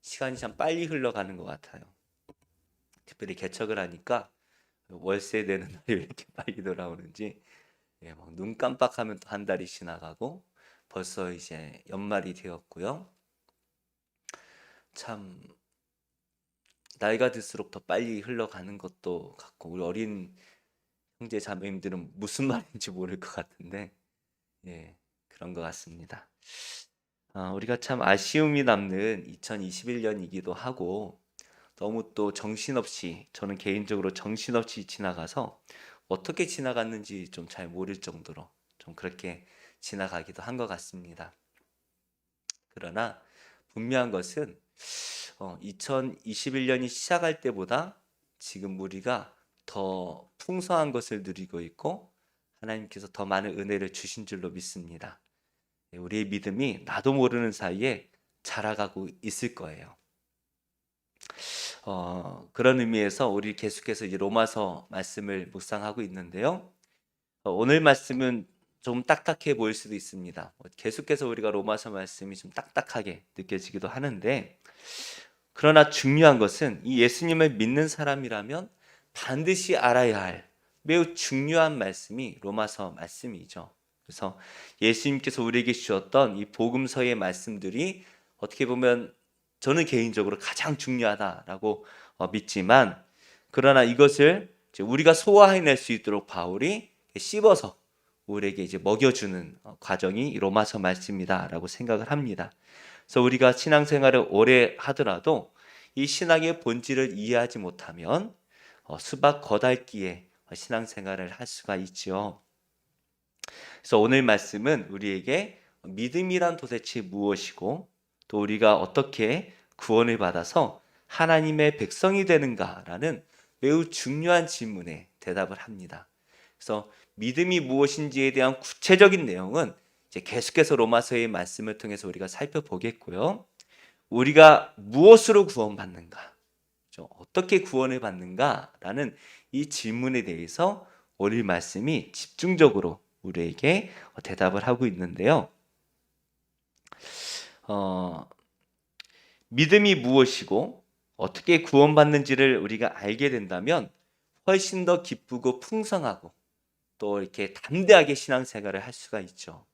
시간이 참 빨리 흘러가는 것 같아요. 특별히 개척을 하니까 월세 내는 날이 왜 이렇게 빨리 돌아오는지, 예, 막눈 깜빡하면 또 한 달이 지나가고 벌써 이제 연말이 되었고요. 참 나이가 들수록 더 빨리 흘러가는 것도 같고, 우리 어린 형제 자매님들은 무슨 말인지 모를 것 같은데, 예, 그런 것 같습니다. 우리가 참 아쉬움이 남는 2021년이기도 하고, 너무 또 정신없이, 저는 개인적으로 정신없이 지나가서 어떻게 지나갔는지 좀 잘 모를 정도로 좀 그렇게 지나가기도 한 것 같습니다. 그러나 분명한 것은 2021년이 시작할 때보다 지금 우리가 더 풍성한 것을 누리고 있고, 하나님께서 더 많은 은혜를 주신 줄로 믿습니다. 우리의 믿음이 나도 모르는 사이에 자라가고 있을 거예요. 그런 의미에서 우리 계속해서 이제 로마서 말씀을 묵상하고 있는데요. 오늘 말씀은 좀 딱딱해 보일 수도 있습니다. 계속해서 우리가 로마서 말씀이 좀 딱딱하게 느껴지기도 하는데, 그러나 중요한 것은 이 예수님을 믿는 사람이라면 반드시 알아야 할 매우 중요한 말씀이 로마서 말씀이죠. 그래서 예수님께서 우리에게 주셨던 이 복음서의 말씀들이 어떻게 보면 저는 개인적으로 가장 중요하다라고 믿지만, 그러나 이것을 우리가 소화해낼 수 있도록 바울이 씹어서 우리에게 이제 먹여주는 과정이 로마서 말씀이다라고 생각을 합니다. 그래서 우리가 신앙생활을 오래 하더라도 이 신앙의 본질을 이해하지 못하면 수박 겉핥기에 신앙생활을 할 수가 있죠. 그래서 오늘 말씀은 우리에게 믿음이란 도대체 무엇이고, 또 우리가 어떻게 구원을 받아서 하나님의 백성이 되는가라는 매우 중요한 질문에 대답을 합니다. 그래서 믿음이 무엇인지에 대한 구체적인 내용은 이제 계속해서 로마서의 말씀을 통해서 우리가 살펴보겠고요. 우리가 무엇으로 구원받는가, 어떻게 구원을 받는가라는 이 질문에 대해서 오늘 말씀이 집중적으로 우리에게 대답을 하고 있는데요. 믿음이 무엇이고 어떻게 구원받는지를 우리가 알게 된다면 훨씬 더 기쁘고 풍성하고 또 이렇게 담대하게 신앙생활을 할 수가 있죠.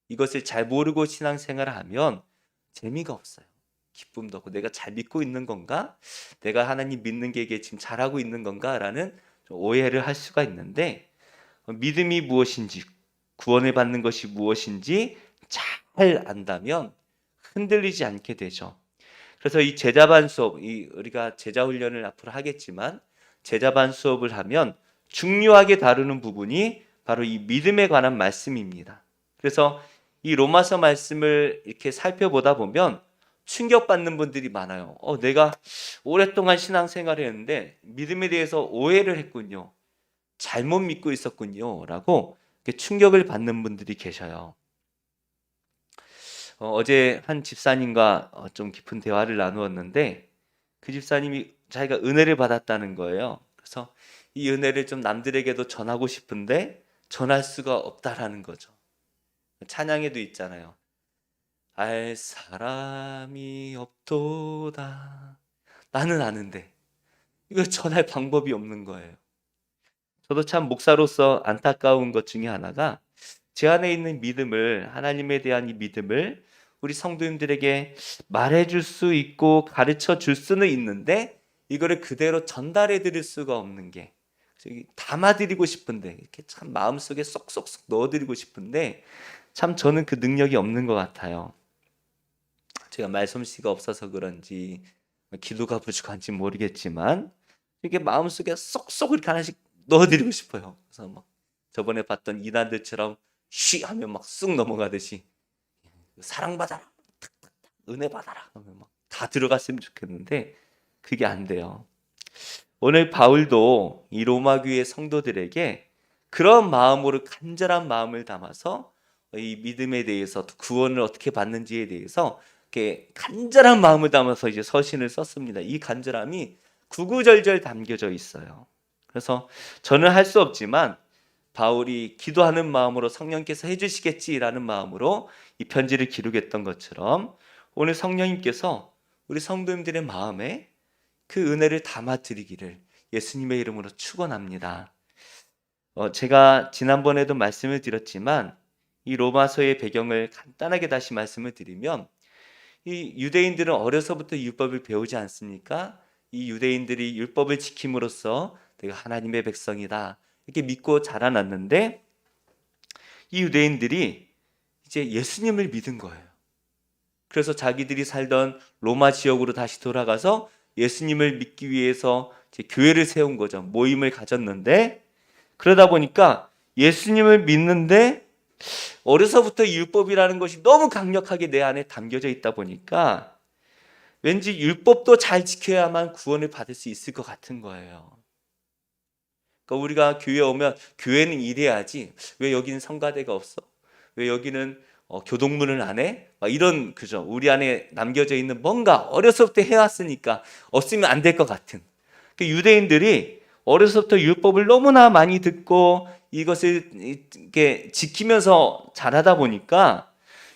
이것을 잘 모르고 신앙생활을 하면 재미가 없어요. 기쁨도 없고, 내가 잘 믿고 있는 건가? 내가 하나님 믿는 게 이게 지금 잘하고 있는 건가? 라는 오해를 할 수가 있는데, 믿음이 무엇인지, 구원을 받는 것이 무엇인지 잘 안다면 흔들리지 않게 되죠. 그래서 이 제자반 수업, 우리가 제자 훈련을 앞으로 하겠지만 제자반 수업을 하면 중요하게 다루는 부분이 바로 이 믿음에 관한 말씀입니다. 그래서 이 로마서 말씀을 이렇게 살펴보다 보면 충격받는 분들이 많아요. 내가 오랫동안 신앙생활을 했는데 믿음에 대해서 오해를 했군요. 잘못 믿고 있었군요. 라고 충격을 받는 분들이 계셔요. 어제 한 집사님과 좀 깊은 대화를 나누었는데, 그 집사님이 자기가 은혜를 받았다는 거예요. 그래서 이 은혜를 좀 남들에게도 전하고 싶은데 전할 수가 없다라는 거죠. 찬양에도 있잖아요. 알 사람이 없도다. 나는 아는데 이거 전할 방법이 없는 거예요. 저도 참 목사로서 안타까운 것 중에 하나가, 제 안에 있는 믿음을, 하나님에 대한 이 믿음을 우리 성도님들에게 말해줄 수 있고 가르쳐 줄 수는 있는데 이거를 그대로 전달해 드릴 수가 없는 게, 담아드리고 싶은데, 이렇게 참 마음속에 쏙쏙쏙 넣어드리고 싶은데 참 저는 그 능력이 없는 것 같아요. 제가 말솜씨가 없어서 그런지 기도가 부족한지 모르겠지만 이게 마음속에 쏙쏙 이렇게 하나씩 넣어드리고 싶어요. 그래서 막 저번에 봤던 이단들처럼 쉬 하면 막 쑥 넘어가듯이 사랑받아라, 은혜 받아라 하면 막 다 들어갔으면 좋겠는데 그게 안 돼요. 오늘 바울도 이 로마 교회 성도들에게 그런 마음으로, 간절한 마음을 담아서 이 믿음에 대해서, 구원을 어떻게 받는지에 대해서 이렇게 간절한 마음을 담아서 이제 서신을 썼습니다. 이 간절함이 구구절절 담겨져 있어요. 그래서 저는 할 수 없지만 바울이 기도하는 마음으로 성령께서 해주시겠지라는 마음으로 이 편지를 기록했던 것처럼 오늘 성령님께서 우리 성도님들의 마음에 그 은혜를 담아드리기를 예수님의 이름으로 축원합니다. 제가 지난번에도 말씀을 드렸지만 이 로마서의 배경을 간단하게 다시 말씀을 드리면, 이 유대인들은 어려서부터 율법을 배우지 않습니까? 이 유대인들이 율법을 지킴으로써 내가 하나님의 백성이다 이렇게 믿고 자라났는데, 이 유대인들이 이제 예수님을 믿은 거예요. 그래서 자기들이 살던 로마 지역으로 다시 돌아가서 예수님을 믿기 위해서 이제 교회를 세운 거죠. 모임을 가졌는데, 그러다 보니까 예수님을 믿는데 어려서부터 율법이라는 것이 너무 강력하게 내 안에 담겨져 있다 보니까 왠지 율법도 잘 지켜야만 구원을 받을 수 있을 것 같은 거예요. 그러니까 우리가 교회에 오면 교회는 이래야지, 왜 여기는 성가대가 없어? 왜 여기는 교동문을 안 해? 막 이런, 그죠? 우리 안에 남겨져 있는 뭔가 어려서부터 해왔으니까 없으면 안 될 것 같은. 그 유대인들이 어려서부터 율법을 너무나 많이 듣고 이것을 이렇게 지키면서 자라다 보니까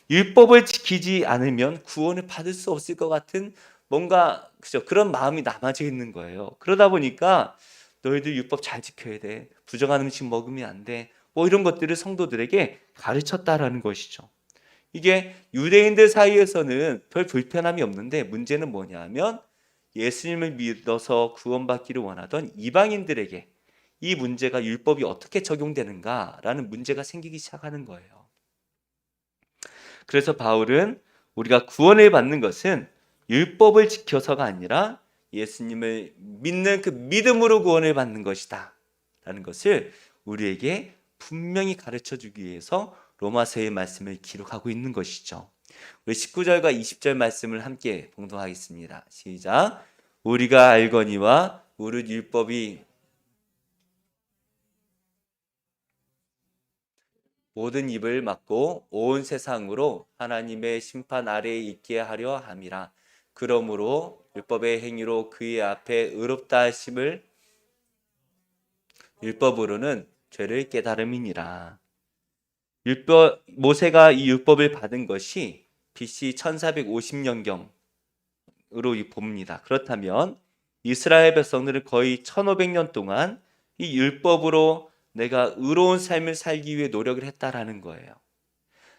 율법을 지키지 않으면 구원을 받을 수 없을 것 같은 뭔가, 그죠? 그런 마음이 남아져 있는 거예요. 그러다 보니까 너희들 율법 잘 지켜야 돼. 부정한 음식 먹으면 안 돼. 뭐 이런 것들을 성도들에게 가르쳤다라는 것이죠. 이게 유대인들 사이에서는 별 불편함이 없는데, 문제는 뭐냐면 예수님을 믿어서 구원받기를 원하던 이방인들에게 이 문제가, 율법이 어떻게 적용되는가라는 문제가 생기기 시작하는 거예요. 그래서 바울은 우리가 구원을 받는 것은 율법을 지켜서가 아니라 예수님을 믿는 그 믿음으로 구원을 받는 것이다 라는 것을 우리에게 분명히 가르쳐주기 위해서 로마서의 말씀을 기록하고 있는 것이죠. 우리 19절과 20절 말씀을 함께 봉독하겠습니다. 시작. 우리가 알거니와 무릇 율법이 모든 입을 막고 온 세상으로 하나님의 심판 아래에 있게 하려 함이라. 그러므로 율법의 행위로 그의 앞에 의롭다 하심을 율법으로는 죄를 깨달음이니라. 모세가 이 율법을 받은 것이 BC 1450년경으로 봅니다. 그렇다면 이스라엘 백성들은 거의 1500년 동안 이 율법으로 내가 의로운 삶을 살기 위해 노력을 했다라는 거예요.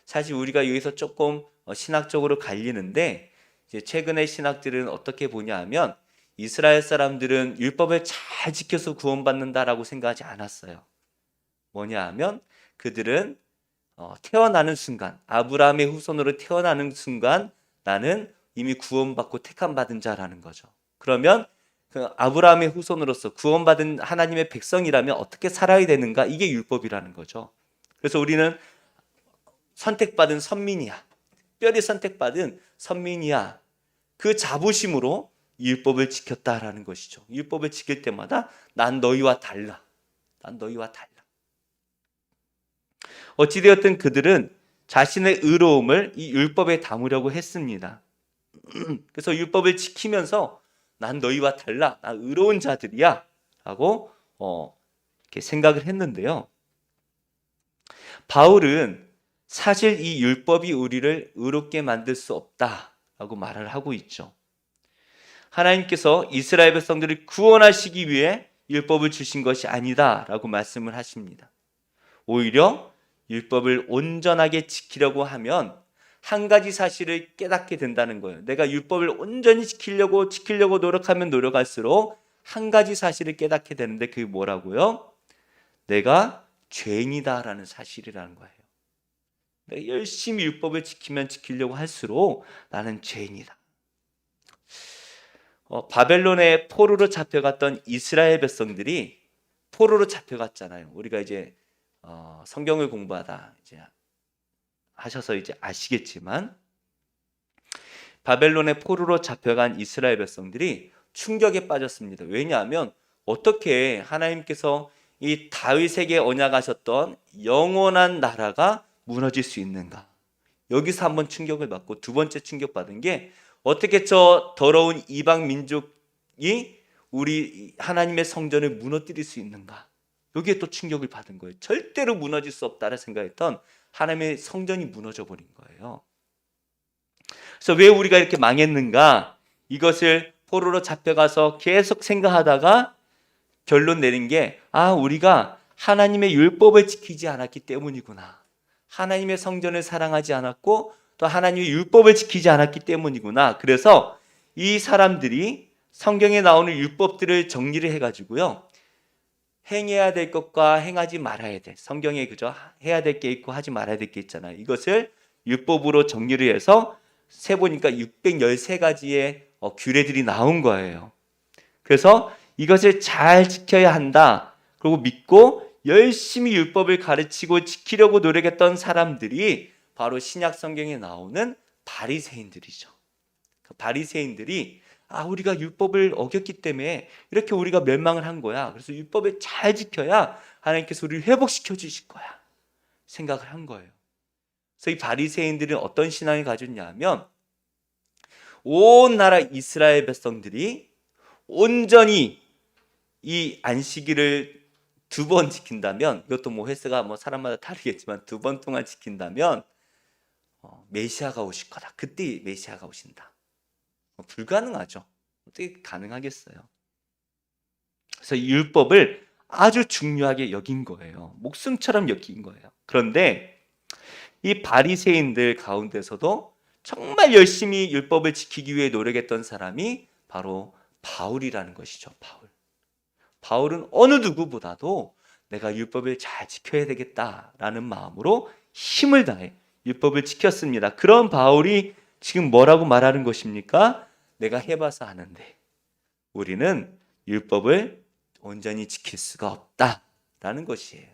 사실 우리가 여기서 조금 신학적으로 갈리는데, 이제 최근의 신학들은 어떻게 보냐 하면 이스라엘 사람들은 율법을 잘 지켜서 구원받는다라고 생각하지 않았어요. 뭐냐 하면 그들은 태어나는 순간, 아브라함의 후손으로 태어나는 순간 나는 이미 구원받고 택함받은 자라는 거죠. 그러면 그 아브라함의 후손으로서 구원받은 하나님의 백성이라면 어떻게 살아야 되는가, 이게 율법이라는 거죠. 그래서 우리는 선택받은 선민이야, 특별히 선택받은 선민이야, 그 자부심으로 율법을 지켰다라는 것이죠. 율법을 지킬 때마다 난 너희와 달라, 난 너희와 달라. 어찌되었든 그들은 자신의 의로움을 이 율법에 담으려고 했습니다. 그래서 율법을 지키면서 난 너희와 달라, 나 의로운 자들이야 라고 이렇게 생각을 했는데요. 바울은 사실 이 율법이 우리를 의롭게 만들 수 없다라고 말을 하고 있죠. 하나님께서 이스라엘 백성들을 구원하시기 위해 율법을 주신 것이 아니다라고 말씀을 하십니다. 오히려 율법을 온전하게 지키려고 하면 한 가지 사실을 깨닫게 된다는 거예요. 내가 율법을 온전히 지키려고 노력하면 노력할수록 한 가지 사실을 깨닫게 되는데, 그게 뭐라고요? 내가 죄인이다라는 사실이라는 거예요. 내가 열심히 율법을 지키려고 할수록 나는 죄인이다. 바벨론의 포로로 잡혀갔던 이스라엘 백성들이 포로로 잡혀갔잖아요. 우리가 이제 성경을 공부하다 이제 하셔서 이제 아시겠지만, 바벨론의 포로로 잡혀간 이스라엘 백성들이 충격에 빠졌습니다. 왜냐하면 어떻게 하나님께서 이 다윗에게 언약하셨던 영원한 나라가 무너질 수 있는가? 여기서 한번 충격을 받고, 두 번째 충격받은 게 어떻게 저 더러운 이방 민족이 우리 하나님의 성전을 무너뜨릴 수 있는가? 여기에 또 충격을 받은 거예요. 절대로 무너질 수 없다라 생각했던 하나님의 성전이 무너져 버린 거예요. 그래서 왜 우리가 이렇게 망했는가? 이것을 포로로 잡혀가서 계속 생각하다가 결론 내린 게, 우리가 하나님의 율법을 지키지 않았기 때문이구나. 하나님의 성전을 사랑하지 않았고 또 하나님의 율법을 지키지 않았기 때문이구나. 그래서 이 사람들이 성경에 나오는 율법들을 정리를 해가지고요, 행해야 될 것과 행하지 말아야 될, 성경에 그죠? 해야 될 게 있고 하지 말아야 될 게 있잖아요. 이것을 율법으로 정리를 해서 세보니까 613가지의 규례들이 나온 거예요. 그래서 이것을 잘 지켜야 한다, 그리고 믿고 열심히 율법을 가르치고 지키려고 노력했던 사람들이 바로 신약 성경에 나오는 바리새인들이죠. 그 바리새인들이 우리가 율법을 어겼기 때문에 이렇게 우리가 멸망을 한 거야. 그래서 율법을 잘 지켜야 하나님께서 우리를 회복시켜 주실 거야 생각을 한 거예요. 그래서 이 바리새인들은 어떤 신앙을 가졌냐면, 온 나라 이스라엘 백성들이 온전히 이 안식일을 2번 지킨다면, 이것도 뭐 횟수가 사람마다 다르겠지만 2번 동안 지킨다면 메시아가 오실 거다. 그때 메시아가 오신다. 불가능하죠. 어떻게 가능하겠어요? 그래서 이 율법을 아주 중요하게 여긴 거예요. 목숨처럼 여긴 거예요. 그런데 이 바리새인들 가운데서도 정말 열심히 율법을 지키기 위해 노력했던 사람이 바로 바울이라는 것이죠. 바울은 어느 누구보다도 내가 율법을 잘 지켜야 되겠다라는 마음으로 힘을 다해 율법을 지켰습니다. 그런 바울이 지금 뭐라고 말하는 것입니까? 내가 해봐서 아는데 우리는 율법을 온전히 지킬 수가 없다라는 것이에요.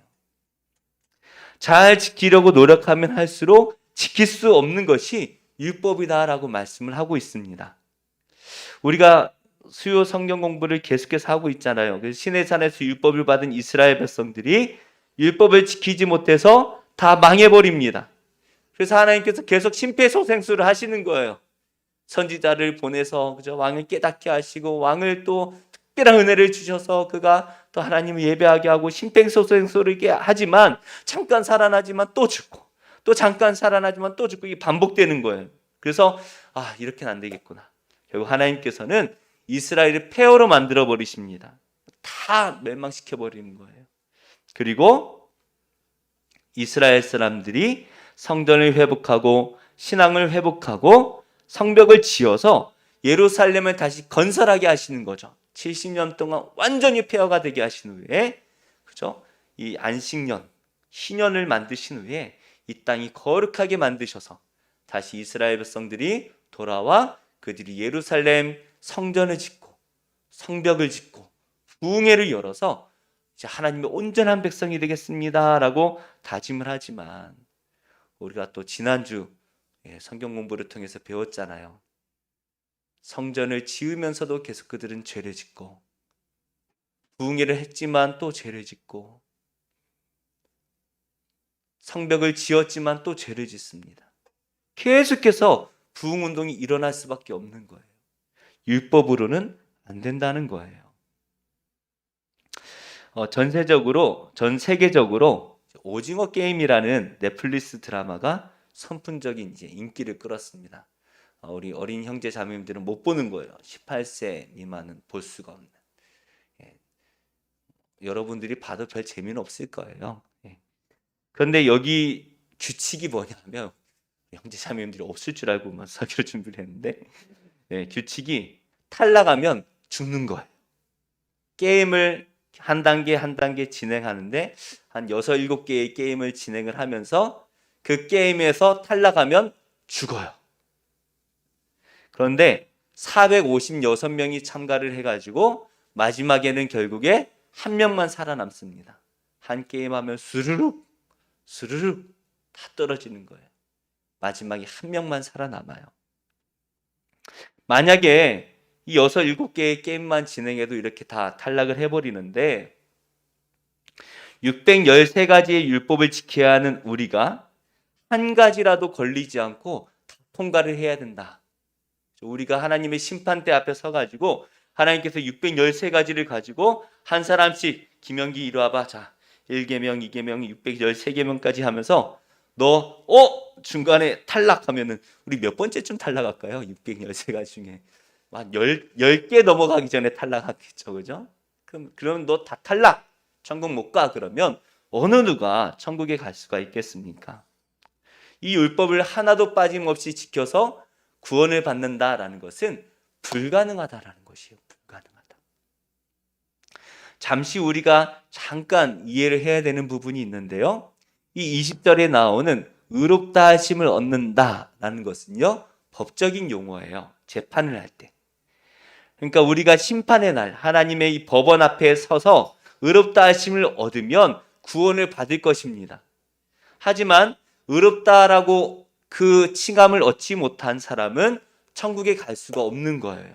잘 지키려고 노력하면 할수록 지킬 수 없는 것이 율법이다라고 말씀을 하고 있습니다. 우리가 수요 성경 공부를 계속해서 하고 있잖아요. 그래서 시내산에서 율법을 받은 이스라엘 백성들이 율법을 지키지 못해서 다 망해버립니다. 그래서 하나님께서 계속 심폐소생술을 하시는 거예요. 선지자를 보내서 그죠? 왕을 깨닫게 하시고, 왕을 또 특별한 은혜를 주셔서 그가 또 하나님을 예배하게 하고 심폐소생술을 하지만 잠깐 살아나지만 또 죽고, 또 잠깐 살아나지만 또 죽고, 이게 반복되는 거예요. 그래서 이렇게는 안 되겠구나. 결국 하나님께서는 이스라엘을 폐허로 만들어 버리십니다. 다 멸망시켜 버리는 거예요. 그리고 이스라엘 사람들이 성전을 회복하고 신앙을 회복하고 성벽을 지어서 예루살렘을 다시 건설하게 하시는 거죠. 70년 동안 완전히 폐허가 되게 하신 후에, 그죠? 이 안식년, 희년을 만드신 후에 이 땅이 거룩하게 만드셔서 다시 이스라엘 백성들이 돌아와 그들이 예루살렘 성전을 짓고 성벽을 짓고 부흥회를 열어서 이제 하나님의 온전한 백성이 되겠습니다라고 다짐을 하지만, 우리가 또 지난주 성경 공부를 통해서 배웠잖아요. 성전을 지으면서도 계속 그들은 죄를 짓고, 부흥회를 했지만 또 죄를 짓고, 성벽을 지었지만 또 죄를 짓습니다. 계속해서 부흥운동이 일어날 수밖에 없는 거예요. 율법으로는 안 된다는 거예요. 전 세계적으로 오징어 게임이라는 넷플릭스 드라마가 선풍적인 이제 인기를 끌었습니다. 우리 어린 형제 자매님들은 못 보는 거예요. 18세 미만은 볼 수가 없는. 여러분들이 봐도 별 재미는 없을 거예요. 그런데 여기 규칙이 뭐냐면, 형제 자매님들이 없을 줄 알고만 설교를 준비를 했는데, 규칙이 탈락하면 죽는 거예요. 게임을 한 단계 한 단계 진행하는데 한 6, 7개의 게임을 진행을 하면서 그 게임에서 탈락하면 죽어요. 그런데 456명이 참가를 해가지고 마지막에는 결국에 한 명만 살아남습니다. 한 게임하면 스르륵 다 떨어지는 거예요. 마지막에 한 명만 살아남아요. 만약에 이 6, 7개의 게임만 진행해도 이렇게 다 탈락을 해버리는데, 613가지의 율법을 지켜야 하는 우리가 한 가지라도 걸리지 않고 다 통과를 해야 된다. 우리가 하나님의 심판대 앞에 서가지고 하나님께서 613가지를 가지고 한 사람씩, 김영기 이리 와봐. 자, 1계명, 2계명, 613계명까지 하면서 너 중간에 탈락하면은 우리 몇 번째쯤 탈락할까요? 613가지 중에 열 개 넘어가기 전에 탈락하겠죠. 그죠? 그럼 너 다 탈락. 천국 못 가. 그러면 어느 누가 천국에 갈 수가 있겠습니까? 이 율법을 하나도 빠짐없이 지켜서 구원을 받는다라는 것은 불가능하다라는 것이에요. 불가능하다. 잠시 우리가 잠깐 이해를 해야 되는 부분이 있는데요. 이 20절에 나오는 의롭다 하심을 얻는다라는 것은요, 법적인 용어예요. 재판을 할 때. 그러니까 우리가 심판의 날 하나님의 이 법원 앞에 서서 의롭다 하심을 얻으면 구원을 받을 것입니다. 하지만 의롭다라고 그 칭함을 얻지 못한 사람은 천국에 갈 수가 없는 거예요.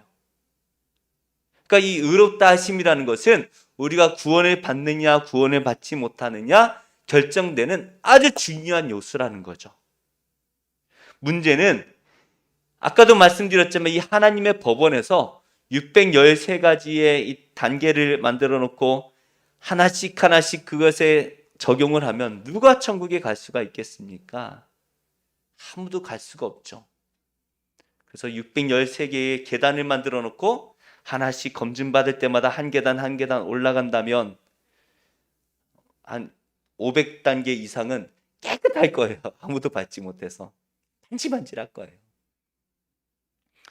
그러니까 이 의롭다 하심이라는 것은 우리가 구원을 받느냐 구원을 받지 못하느냐 결정되는 아주 중요한 요소라는 거죠. 문제는 아까도 말씀드렸지만 이 하나님의 법원에서 613가지의 이 단계를 만들어 놓고 하나씩 하나씩 그것에 적용을 하면 누가 천국에 갈 수가 있겠습니까? 아무도 갈 수가 없죠. 그래서 613개의 계단을 만들어 놓고 하나씩 검증받을 때마다 한 계단 한 계단 올라간다면 한 500단계 이상은 깨끗할 거예요. 아무도 받지 못해서 반질반질할 거예요.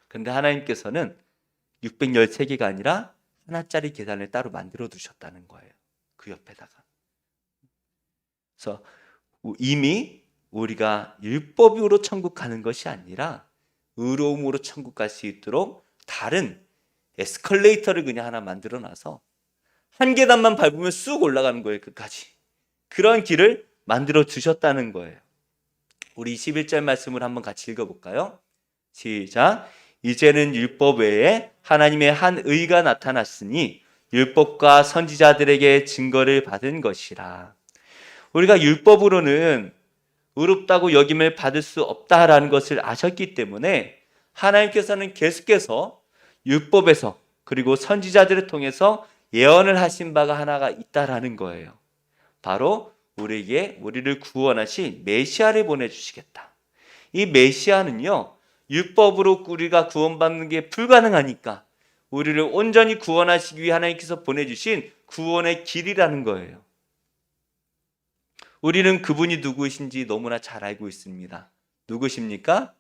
그런데 하나님께서는 613개가 아니라 하나짜리 계단을 따로 만들어 두셨다는 거예요. 그 옆에다가. 그래서 이미 우리가 율법으로 천국 가는 것이 아니라 의로움으로 천국 갈 수 있도록 다른 에스컬레이터를 그냥 하나 만들어 놔서 한 계단만 밟으면 쑥 올라가는 거예요. 끝까지. 그런 길을 만들어 주셨다는 거예요. 우리 21절 말씀을 한번 같이 읽어볼까요? 시작. 이제는 율법 외에 하나님의 한 의가 나타났으니 율법과 선지자들에게 증거를 받은 것이라. 우리가 율법으로는 의롭다고 여김을 받을 수 없다라는 것을 아셨기 때문에 하나님께서는 계속해서 율법에서 그리고 선지자들을 통해서 예언을 하신 바가 하나가 있다라는 거예요. 바로 우리를 구원하신 메시아를 보내주시겠다. 이 메시아는요, 율법으로 우리가 구원받는 게 불가능하니까 우리를 온전히 구원하시기 위해 하나님께서 보내주신 구원의 길이라는 거예요. 우리는 그분이 누구이신지 너무나 잘 알고 있습니다. 누구십니까?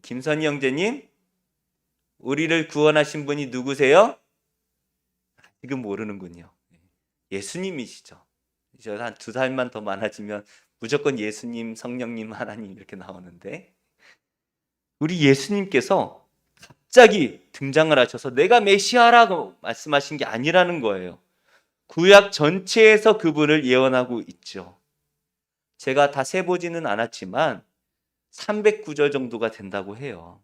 김선희 형제님, 우리를 구원하신 분이 누구세요? 지금 모르는군요. 예수님이시죠. 이제 한 2살만 더 많아지면 무조건 예수님, 성령님, 하나님 이렇게 나오는데 우리 예수님께서 갑자기 등장을 하셔서 내가 메시아라고 말씀하신 게 아니라는 거예요. 구약 전체에서 그분을 예언하고 있죠. 제가 다 세보지는 않았지만 309절 정도가 된다고 해요.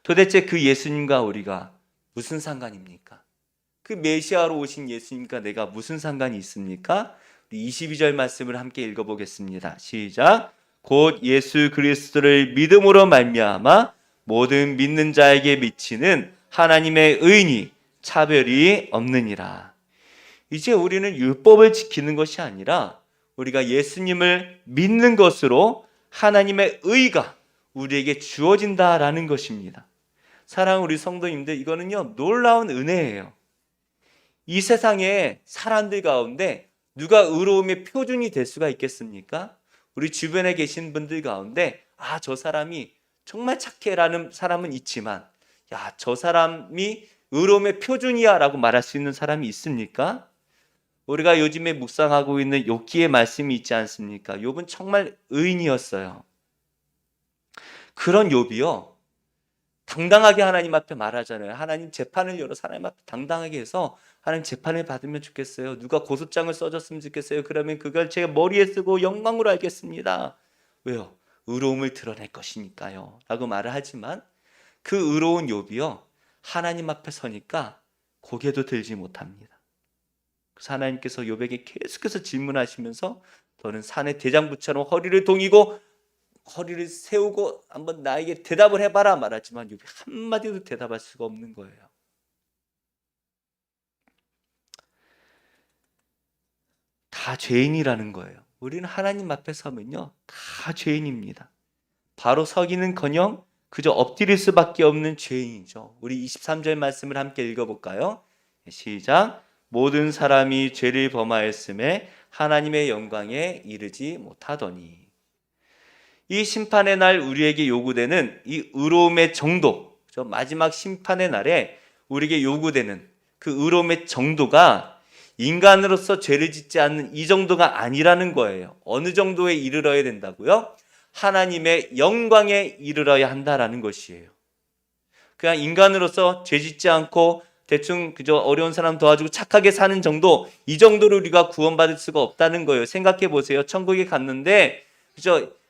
도대체 그 예수님과 우리가 무슨 상관입니까? 그 메시아로 오신 예수님과 내가 무슨 상관이 있습니까? 22절 말씀을 함께 읽어보겠습니다. 시작. 곧 예수 그리스도를 믿음으로 말미암아 모든 믿는 자에게 미치는 하나님의 의인이 차별이 없느니라. 이제 우리는 율법을 지키는 것이 아니라 우리가 예수님을 믿는 것으로 하나님의 의가 우리에게 주어진다라는 것입니다. 사랑하는 우리 성도님들, 이거는요 놀라운 은혜예요. 이 세상에 사람들 가운데 누가 의로움의 표준이 될 수가 있겠습니까? 우리 주변에 계신 분들 가운데 저 사람이 정말 착해라는 사람은 있지만 저 사람이 의로움의 표준이야 라고 말할 수 있는 사람이 있습니까? 우리가 요즘에 묵상하고 있는 욥기의 말씀이 있지 않습니까? 욥은 정말 의인이었어요. 그런 욥이요 당당하게 하나님 앞에 말하잖아요. 하나님 재판을 열어 하나님 앞에 당당하게 해서 하나님 재판을 받으면 좋겠어요. 누가 고소장을 써줬으면 좋겠어요. 그러면 그걸 제가 머리에 쓰고 영광으로 알겠습니다. 왜요? 의로움을 드러낼 것이니까요 라고 말을 하지만 그 의로운 욥이요 하나님 앞에 서니까 고개도 들지 못합니다. 그래서 하나님께서 욥에게 계속해서 질문하시면서 너는 산의 대장부처럼 허리를 동이고 허리를 세우고 한번 나에게 대답을 해봐라 말하지만 욥이 한마디도 대답할 수가 없는 거예요. 다 죄인이라는 거예요. 우리는 하나님 앞에 서면요 다 죄인입니다. 바로 서기는커녕 그저 엎드릴 수밖에 없는 죄인이죠. 우리 23절 말씀을 함께 읽어볼까요? 시작. 모든 사람이 죄를 범하였음에 하나님의 영광에 이르지 못하더니. 이 심판의 날 우리에게 요구되는 이 의로움의 정도, 저 마지막 심판의 날에 우리에게 요구되는 그 의로움의 정도가 인간으로서 죄를 짓지 않는 이 정도가 아니라는 거예요. 어느 정도에 이르러야 된다고요? 하나님의 영광에 이르러야 한다라는 것이에요. 그냥 인간으로서 죄 짓지 않고 대충 그저 어려운 사람 도와주고 착하게 사는 정도, 이 정도로 우리가 구원받을 수가 없다는 거예요. 생각해 보세요. 천국에 갔는데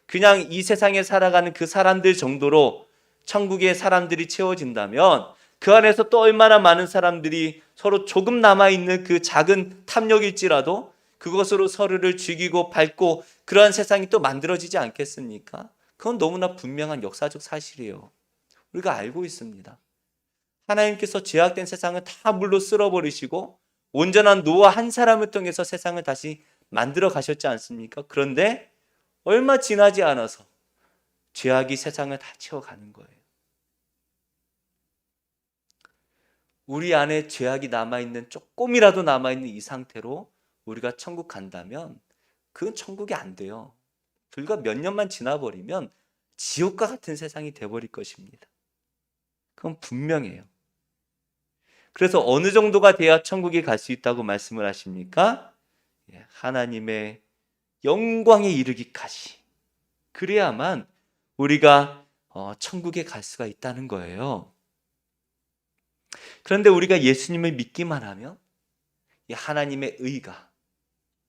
그냥 이 세상에 살아가는 그 사람들 정도로 천국의 사람들이 채워진다면 그 안에서 또 얼마나 많은 사람들이 서로 조금 남아있는 그 작은 탐욕일지라도 그것으로 서로를 죽이고 밟고 그러한 세상이 또 만들어지지 않겠습니까? 그건 너무나 분명한 역사적 사실이에요. 우리가 알고 있습니다. 하나님께서 죄악된 세상을 다 물로 쓸어버리시고 온전한 노아 한 사람을 통해서 세상을 다시 만들어 가셨지 않습니까? 그런데 얼마 지나지 않아서 죄악이 세상을 다 채워가는 거예요. 우리 안에 죄악이 남아있는, 조금이라도 남아있는 이 상태로 우리가 천국 간다면 그건 천국이 안 돼요. 불과 몇 년만 지나버리면 지옥과 같은 세상이 돼버릴 것입니다. 그건 분명해요. 그래서 어느 정도가 돼야 천국에 갈 수 있다고 말씀을 하십니까? 하나님의 영광에 이르기까지. 그래야만 우리가 천국에 갈 수가 있다는 거예요. 그런데 우리가 예수님을 믿기만 하면 이 하나님의 의가,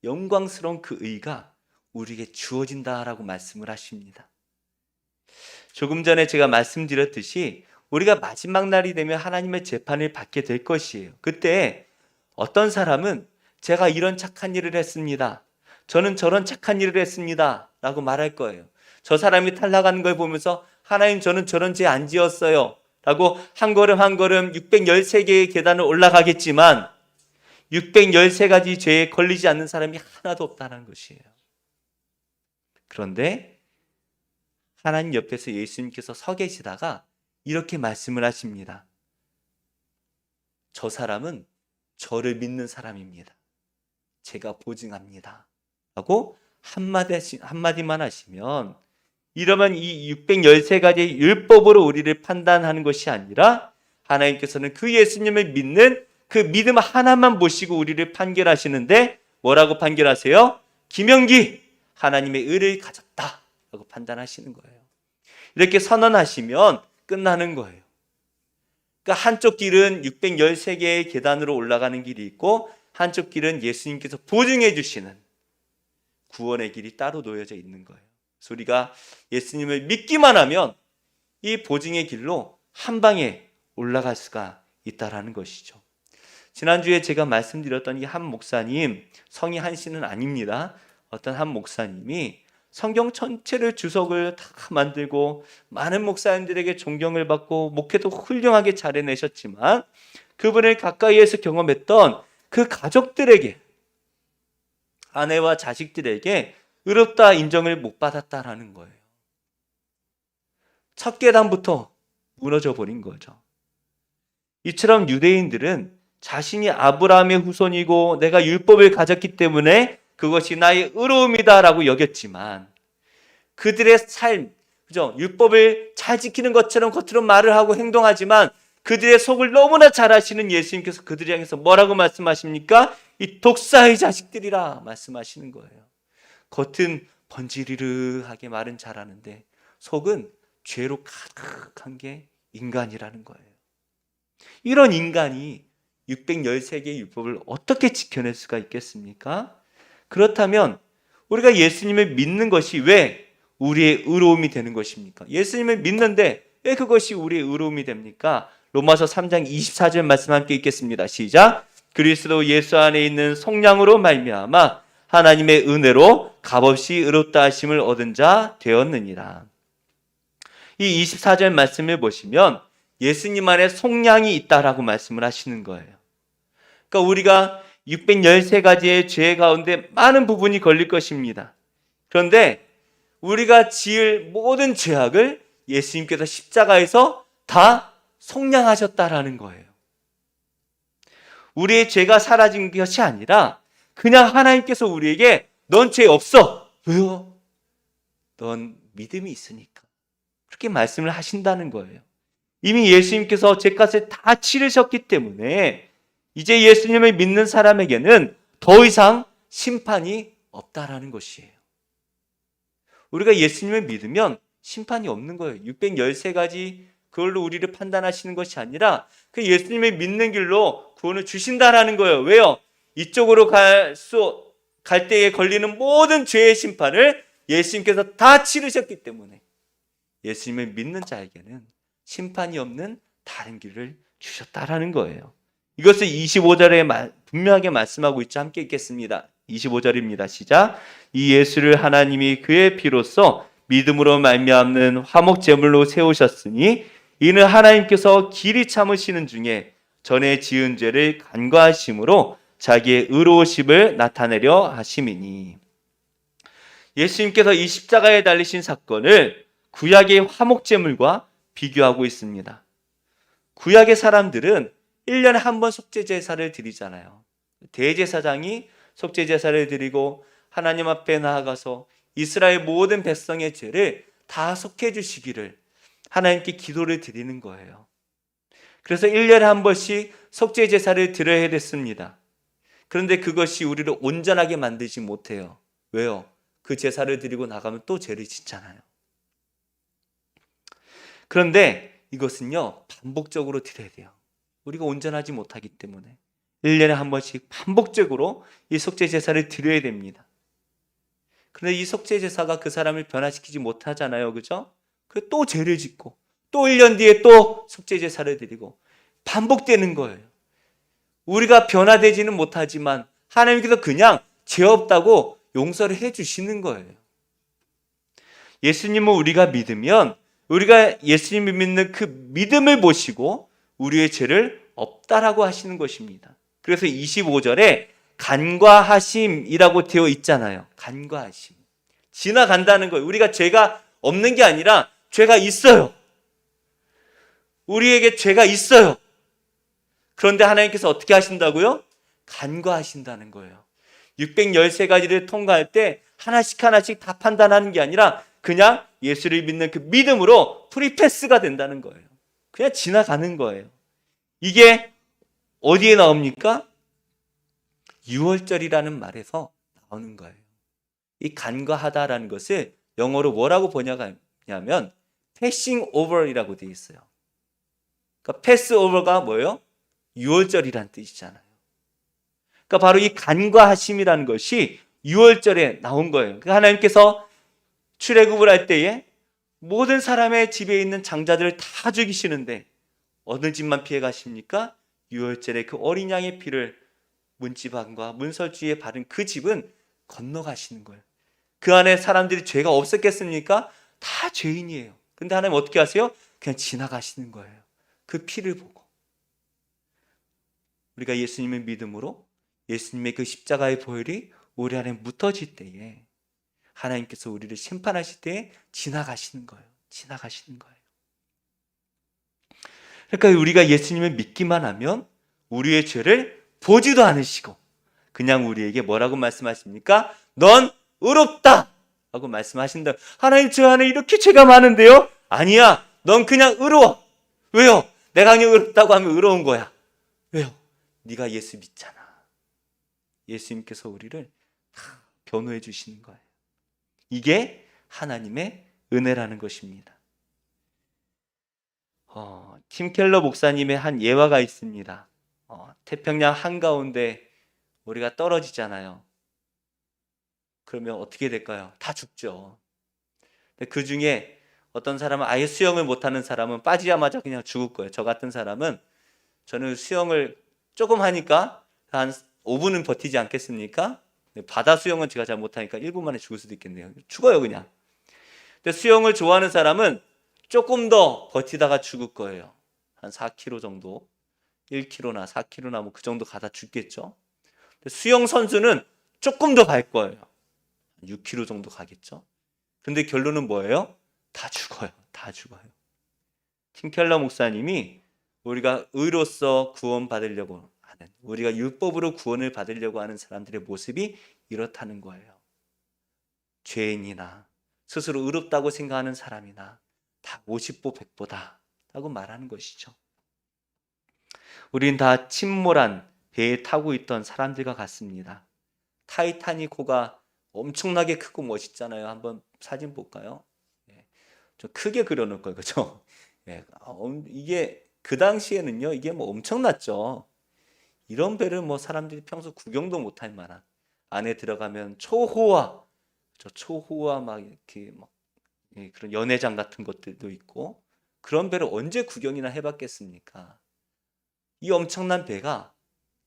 영광스러운 그 의가 우리에게 주어진다라고 말씀을 하십니다. 조금 전에 제가 말씀드렸듯이 우리가 마지막 날이 되면 하나님의 재판을 받게 될 것이에요. 그때 어떤 사람은 제가 이런 착한 일을 했습니다, 저는 저런 착한 일을 했습니다 라고 말할 거예요. 저 사람이 탈락하는 걸 보면서 하나님, 저는 저런 죄 안 지었어요 라고 한 걸음 한 걸음 613개의 계단을 올라가겠지만 613가지 죄에 걸리지 않는 사람이 하나도 없다는 것이에요. 그런데 하나님 옆에서 예수님께서 서 계시다가 이렇게 말씀을 하십니다. 저 사람은 저를 믿는 사람입니다. 제가 보증합니다 라고 한마디만 하시면, 이러면 이 613가지의 율법으로 우리를 판단하는 것이 아니라 하나님께서는 그 예수님을 믿는 그 믿음 하나만 보시고 우리를 판결하시는데 뭐라고 판결하세요? 김영기, 하나님의 의를 가졌다 라고 판단하시는 거예요. 이렇게 선언하시면 끝나는 거예요. 그러니까 한쪽 길은 613개의 계단으로 올라가는 길이 있고 한쪽 길은 예수님께서 보증해 주시는 구원의 길이 따로 놓여져 있는 거예요. 그래서 우리가 예수님을 믿기만 하면 이 보증의 길로 한 방에 올라갈 수가 있다라는 것이죠. 지난주에 제가 말씀드렸던 이 한 목사님, 성이 한 씨는 아닙니다. 어떤 한 목사님이 성경 전체를 주석을 다 만들고 많은 목사님들에게 존경을 받고 목회도 훌륭하게 잘 해내셨지만 그분을 가까이에서 경험했던 그 가족들에게, 아내와 자식들에게 의롭다 인정을 못 받았다라는 거예요. 첫 계단부터 무너져 버린 거죠. 이처럼 유대인들은 자신이 아브라함의 후손이고 내가 율법을 가졌기 때문에 그것이 나의 의로움이다라고 여겼지만 그들의 삶, 그죠? 율법을 잘 지키는 것처럼 겉으로 말을 하고 행동하지만 그들의 속을 너무나 잘 아시는 예수님께서 그들을 향해서 뭐라고 말씀하십니까? 이 독사의 자식들이라 말씀하시는 거예요. 겉은 번지르르하게 말은 잘하는데 속은 죄로 가득한 게 인간이라는 거예요. 이런 인간이 613개의 율법을 어떻게 지켜낼 수가 있겠습니까? 그렇다면 우리가 예수님을 믿는 것이 왜 우리의 의로움이 되는 것입니까? 예수님을 믿는데 왜 그것이 우리의 의로움이 됩니까? 로마서 3장 24절 말씀 함께 읽겠습니다. 시작. 그리스도 예수 안에 있는 속량으로 말미암아 하나님의 은혜로 값없이 의롭다 하심을 얻은 자 되었느니라. 이 24절 말씀을 보시면 예수님 안에 속량이 있다라고 말씀을 하시는 거예요. 그러니까 우리가 613가지의 죄 가운데 많은 부분이 걸릴 것입니다. 그런데 우리가 지을 모든 죄악을 예수님께서 십자가에서 다 속량하셨다라는 거예요. 우리의 죄가 사라진 것이 아니라 그냥 하나님께서 우리에게 넌 죄 없어. 왜요? 넌 믿음이 있으니까. 그렇게 말씀을 하신다는 거예요. 이미 예수님께서 죄값을 다 치르셨기 때문에 이제 예수님을 믿는 사람에게는 더 이상 심판이 없다라는 것이에요. 우리가 예수님을 믿으면 심판이 없는 거예요. 613가지 그걸로 우리를 판단하시는 것이 아니라 그 예수님을 믿는 길로 구원을 주신다라는 거예요. 왜요? 이쪽으로 갈 때에 걸리는 모든 죄의 심판을 예수님께서 다 치르셨기 때문에 예수님을 믿는 자에게는 심판이 없는 다른 길을 주셨다라는 거예요. 이것을 25절에 분명하게 말씀하고 있죠. 함께 읽겠습니다. 25절입니다. 시작. 이 예수를 하나님이 그의 피로써 믿음으로 말미암는 화목 제물로 세우셨으니 이는 하나님께서 길이 참으시는 중에 전에 지은 죄를 간과하심으로 자기의 의로우심을 나타내려 하심이니. 예수님께서 이 십자가에 달리신 사건을 구약의 화목제물과 비교하고 있습니다. 구약의 사람들은 1년에 한 번 속죄제사를 드리잖아요. 대제사장이 속죄제사를 드리고 하나님 앞에 나아가서 이스라엘 모든 백성의 죄를 다 속해 주시기를 하나님께 기도를 드리는 거예요. 그래서 1년에 한 번씩 속죄제사를 드려야 됐습니다. 그런데 그것이 우리를 온전하게 만들지 못해요. 왜요? 그 제사를 드리고 나가면 또 죄를 짓잖아요. 그런데 이것은요, 반복적으로 드려야 돼요. 우리가 온전하지 못하기 때문에 1년에 한 번씩 반복적으로 이 속죄제사를 드려야 됩니다. 그런데 이 속죄제사가 그 사람을 변화시키지 못하잖아요. 그죠? 그래서 또 죄를 짓고 또 1년 뒤에 또 속죄제사를 드리고 반복되는 거예요. 우리가 변화되지는 못하지만 하나님께서 그냥 죄 없다고 용서를 해 주시는 거예요. 예수님을 우리가 믿으면 우리가 예수님을 믿는 그 믿음을 보시고 우리의 죄를 없다라고 하시는 것입니다. 그래서 25절에 간과하심이라고 되어 있잖아요. 간과하심. 지나간다는 거예요. 우리가 죄가 없는 게 아니라 죄가 있어요. 우리에게 죄가 있어요. 그런데 하나님께서 어떻게 하신다고요? 간과하신다는 거예요. 613가지를 통과할 때 하나씩 하나씩 다 판단하는 게 아니라 그냥 예수를 믿는 그 믿음으로 프리패스가 된다는 거예요. 그냥 지나가는 거예요. 이게 어디에 나옵니까? 유월절이라는 말에서 나오는 거예요. 이 간과하다라는 것을 영어로 뭐라고 번역하냐면 passing over이라고 되어 있어요. 그러니까 pass over가 뭐예요? 유월절이라는 뜻이잖아요. 그러니까 바로 이 간과하심이라는 것이 유월절에 나온 거예요. 그러니까 하나님께서 출애굽을 할 때에 모든 사람의 집에 있는 장자들을 다 죽이시는데 어느 집만 피해 가십니까? 유월절에 그 어린 양의 피를 문지방과 문설주에 바른 그 집은 건너가시는 거예요. 그 안에 사람들이 죄가 없었겠습니까? 다 죄인이에요. 근데 하나님 어떻게 하세요? 그냥 지나가시는 거예요. 그 피를 보고. 우리가 예수님의 믿음으로 예수님의 그 십자가의 보혈이 우리 안에 묻어질 때에 하나님께서 우리를 심판하실 때에 지나가시는 거예요. 지나가시는 거예요. 그러니까 우리가 예수님을 믿기만 하면 우리의 죄를 보지도 않으시고 그냥 우리에게 뭐라고 말씀하십니까? 넌 의롭다! 라고 말씀하신다. 하나님 저 안에 이렇게 죄가 많은데요? 아니야. 넌 그냥 의로워. 왜요? 내가 그냥 의롭다고 하면 의로운 거야. 왜요? 네가 예수 믿잖아. 예수님께서 우리를 다 변호해 주시는 거예요. 이게 하나님의 은혜라는 것입니다. 팀 켈러 목사님의 한 예화가 있습니다. 태평양 한가운데 우리가 떨어지잖아요. 그러면 어떻게 될까요? 다 죽죠. 근데 그 중에 어떤 사람은 아예 수영을 못하는 사람은 빠지자마자 그냥 죽을 거예요. 저 같은 사람은 저는 수영을 조금 하니까 한 5분은 버티지 않겠습니까? 바다 수영은 제가 잘 못하니까 1분 만에 죽을 수도 있겠네요. 죽어요 그냥. 근데 수영을 좋아하는 사람은 조금 더 버티다가 죽을 거예요. 한 4km 정도, 1km나 4km나 뭐 그 정도 가다 죽겠죠. 근데 수영 선수는 조금 더 갈 거예요. 6km 정도 가겠죠. 근데 결론은 뭐예요? 다 죽어요. 다 죽어요. 팀 켈러 목사님이 우리가 의로서 구원받으려고 하는, 우리가 율법으로 구원을 받으려고 하는 사람들의 모습이 이렇다는 거예요. 죄인이나 스스로 의롭다고 생각하는 사람이나 다 50보 100보다 라고 말하는 것이죠. 우린 다 침몰한 배에 타고 있던 사람들과 같습니다. 타이타닉호가 엄청나게 크고 멋있잖아요. 한번 사진 볼까요? 좀 크게 그려놓을 거예요. 그죠? 이게 그 당시에는요, 이게 뭐 엄청났죠. 이런 배를 뭐 사람들이 평소 구경도 못할 만한, 안에 들어가면 초호화 막 이렇게 막 그런 연회장 같은 것들도 있고, 그런 배를 언제 구경이나 해봤겠습니까? 이 엄청난 배가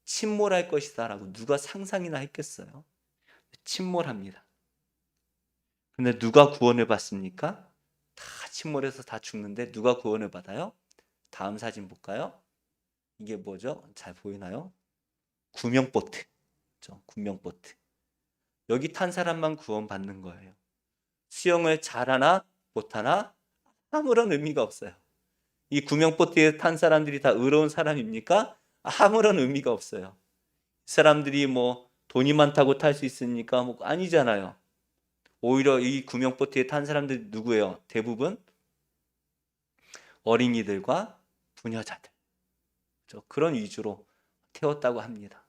침몰할 것이다라고 누가 상상이나 했겠어요? 침몰합니다. 근데 누가 구원을 받습니까? 다 침몰해서 다 죽는데 누가 구원을 받아요? 다음 사진 볼까요? 이게 뭐죠? 잘 보이나요? 구명보트. 구명보트. 여기 탄 사람만 구원받는 거예요. 수영을 잘하나 못하나 아무런 의미가 없어요. 이 구명보트에 탄 사람들이 다 의로운 사람입니까? 아무런 의미가 없어요. 사람들이 뭐 돈이 많다고 탈 수 있으니까 뭐 아니잖아요. 오히려 이 구명보트에 탄 사람들이 누구예요? 대부분 어린이들과 부녀자들, 그런 위주로 태웠다고 합니다.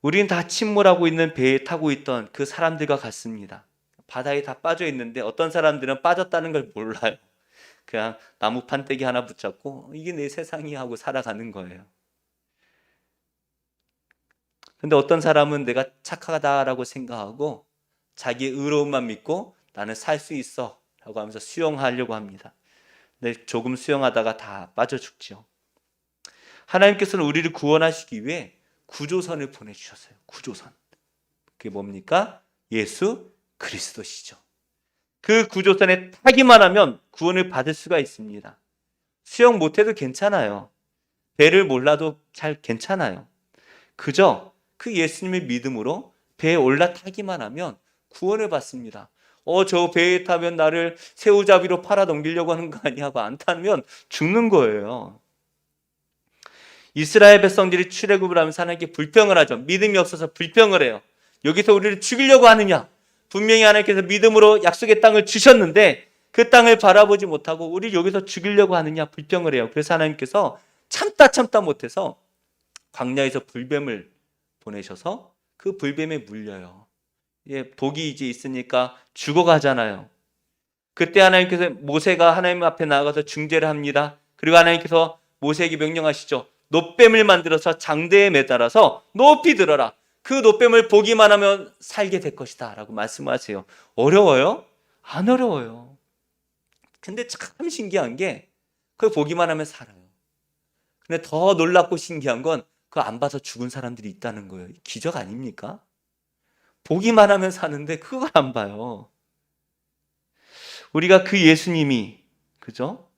우리는 다 침몰하고 있는 배에 타고 있던 그 사람들과 같습니다. 바다에 다 빠져 있는데 어떤 사람들은 빠졌다는 걸 몰라요. 그냥 나무 판때기 하나 붙잡고 이게 내 세상이 하고 살아가는 거예요. 근데 어떤 사람은 내가 착하다라고 생각하고 자기의 의로움만 믿고 나는 살 수 있어 라고 하면서 수영하려고 합니다. 근데 조금 수영하다가 다 빠져 죽죠. 하나님께서는 우리를 구원하시기 위해 구조선을 보내주셨어요. 구조선. 그게 뭡니까? 예수 그리스도시죠. 그 구조선에 타기만 하면 구원을 받을 수가 있습니다. 수영 못해도 괜찮아요. 배를 몰라도 잘 괜찮아요. 그저 그 예수님의 믿음으로 배에 올라타기만 하면 구원을 받습니다. 저 배에 타면 나를 새우잡이로 팔아 넘기려고 하는 거 아니야 하고 안 타면 죽는 거예요. 이스라엘 백성들이 출애굽을 하면서 하나님께 불평을 하죠. 믿음이 없어서 불평을 해요. 여기서 우리를 죽이려고 하느냐? 분명히 하나님께서 믿음으로 약속의 땅을 주셨는데 그 땅을 바라보지 못하고 우리 여기서 죽이려고 하느냐 불평을 해요. 그래서 하나님께서 참다 못해서 광야에서 불뱀을 보내셔서 그 불뱀에 물려요. 독이 이제 있으니까 죽어가잖아요. 그때 하나님께서 모세가 하나님 앞에 나가서 중재를 합니다. 그리고 하나님께서 모세에게 명령하시죠. 놋뱀을 만들어서 장대에 매달아서 높이 들어라. 그 놋뱀을 보기만 하면 살게 될 것이다 라고 말씀하세요. 어려워요? 안 어려워요. 근데 참 신기한 게 그걸 보기만 하면 살아요. 근데 더 놀랍고 신기한 건 그거 안 봐서 죽은 사람들이 있다는 거예요. 기적 아닙니까? 보기만 하면 사는데 그걸 안 봐요. 우리가 그 예수님이, 그죠?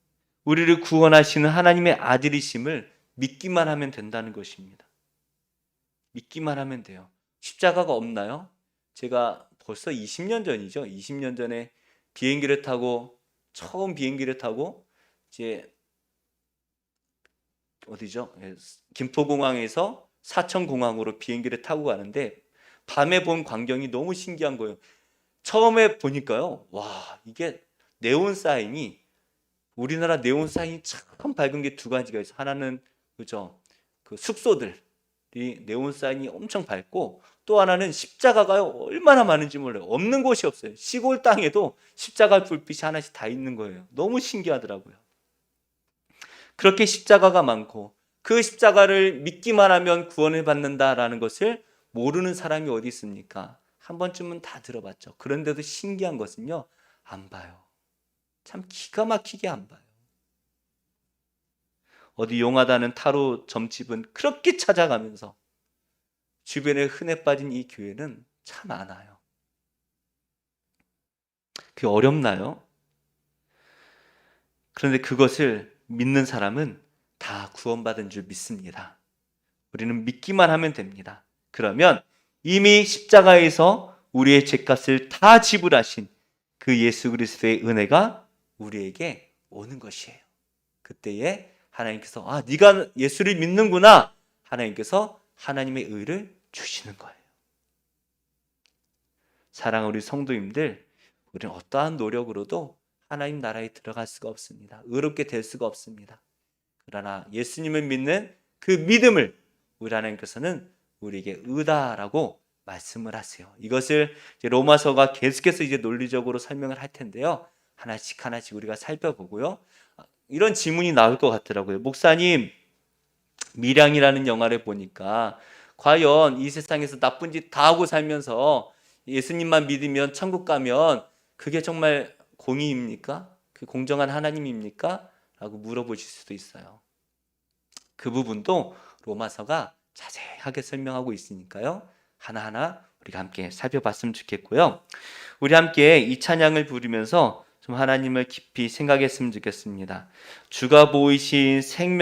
우리를 구원하시는 하나님의 아들이심을 믿기만 하면 된다는 것입니다. 믿기만 하면 돼요. 십자가가 없나요? 제가 벌써 20년 전이죠. 20년 전에 처음 비행기를 타고 이제 어디죠? 김포공항에서 사천공항으로 비행기를 타고 가는데 밤에 본 광경이 너무 신기한 거예요. 처음에 보니까요. 와, 이게 네온 사인이, 우리나라 네온 사인이 참 밝은 게 두 가지가 있어요. 하나는 그죠? 그 숙소들이 네온 사인이 엄청 밝고, 또 하나는 십자가가요. 얼마나 많은지 몰라요. 없는 곳이 없어요. 시골 땅에도 십자가 불빛이 하나씩 다 있는 거예요. 너무 신기하더라고요. 그렇게 십자가가 많고 그 십자가를 믿기만 하면 구원을 받는다라는 것을 모르는 사람이 어디 있습니까? 한 번쯤은 다 들어봤죠. 그런데도 신기한 것은요, 안 봐요. 참 기가 막히게 안 봐요. 어디 용하다는 타로 점집은 그렇게 찾아가면서 주변에 흔해 빠진 이 교회는 참 많아요. 그게 어렵나요? 그런데 그것을 믿는 사람은 다 구원받은 줄 믿습니다. 우리는 믿기만 하면 됩니다. 그러면 이미 십자가에서 우리의 죄값을 다 지불하신 그 예수 그리스도의 은혜가 우리에게 오는 것이에요. 그때에 하나님께서 네가 예수를 믿는구나. 하나님께서 하나님의 의를 주시는 거예요. 사랑하는 우리 성도님들, 우리는 어떠한 노력으로도 하나님 나라에 들어갈 수가 없습니다. 의롭게 될 수가 없습니다. 그러나 예수님을 믿는 그 믿음을 우리 하나님께서는 우리에게 의다라고 말씀을 하세요. 이것을 이제 로마서가 계속해서 이제 논리적으로 설명을 할 텐데요. 하나씩 하나씩 우리가 살펴보고요. 이런 질문이 나올 것 같더라고요. 목사님, 밀양이라는 영화를 보니까 과연 이 세상에서 나쁜 짓 다 하고 살면서 예수님만 믿으면 천국 가면 그게 정말 공의입니까? 그 공정한 하나님입니까? 라고 물어보실 수도 있어요. 그 부분도 로마서가 자세하게 설명하고 있으니까요. 하나하나 우리가 함께 살펴봤으면 좋겠고요. 우리 함께 이 찬양을 부르면서 좀 하나님을 깊이 생각했으면 좋겠습니다. 주가 보이신 생명